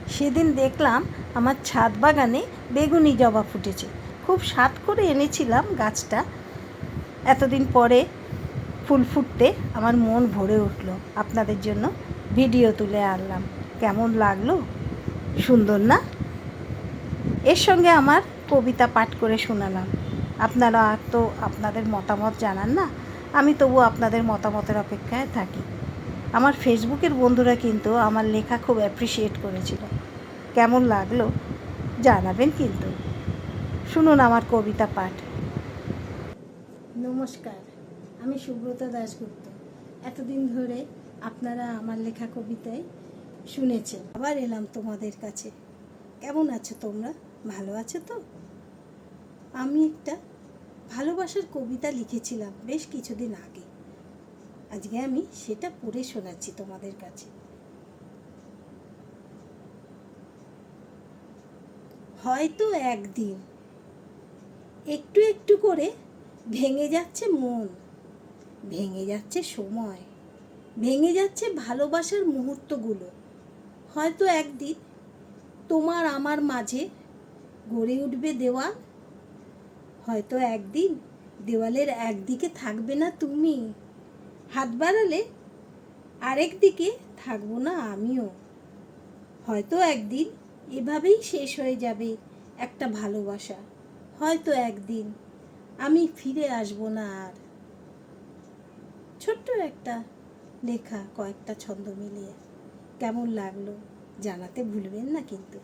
সেদিন দেখলাম আমার ছাদ বাগানে বেগুনি জবা ফুটেছে। খুব স্বাদ করে এনেছিলাম গাছটা। এতদিন পরে ফুল ফুটতে আমার মন ভরে উঠল। আপনাদের জন্য ভিডিও তুলে আনলাম। কেমন লাগলো? সুন্দর না? এর সঙ্গে আমার কবিতা পাঠ করে শোনালাম। আপনারা তো আপনাদের মতামত জানান না, আমি তবু আপনাদের মতামতের অপেক্ষায় থাকি। আমার ফেসবুকের বন্ধুরা কিন্তু আমার লেখা খুব অ্যাপ্রিসিয়েট করেছিল। কেমন লাগলো জানাবেন কিন্তু। শুনুন আমার কবিতা পাঠ। নমস্কার, আমি সুব্রতা দাশগুপ্ত। এতদিন ধরে আপনারা আমার লেখা কবিতায় শুনেছেন, আবার এলাম তোমাদের কাছে। কেমন আছো তোমরা? ভালো আছো তো? আমি একটা ভালোবাসার কবিতা লিখেছিলাম বেশ কিছুদিন আগে। আজকে আমি সেটা পড়ে শোনাচ্ছি তোমাদের কাছে। হয়তো একদিন একটু একটু করে ভেঙে যাচ্ছে মন, ভেঙে যাচ্ছে সময়, ভেঙে যাচ্ছে ভালোবাসার মুহূর্তগুলো। হয়তো একদিন তোমার আমার মাঝে গড়ে উঠবে দেওয়াল। হয়তো একদিন দেওয়ালের একদিকে থাকবে না তুমি, হাত বাড়ালে আরেক দিকে থাকবো না আমিও। হয়তো একদিন এভাবেই শেষ হয়ে যাবে একটা ভালোবাসা। হয়তো একদিন আমি ফিরে আসবো না আর। ছোট্ট একটা লেখা, কয়েকটা ছন্দ মিলিয়ে। কেমন লাগলো জানাতে ভুলবেন না কিন্তু।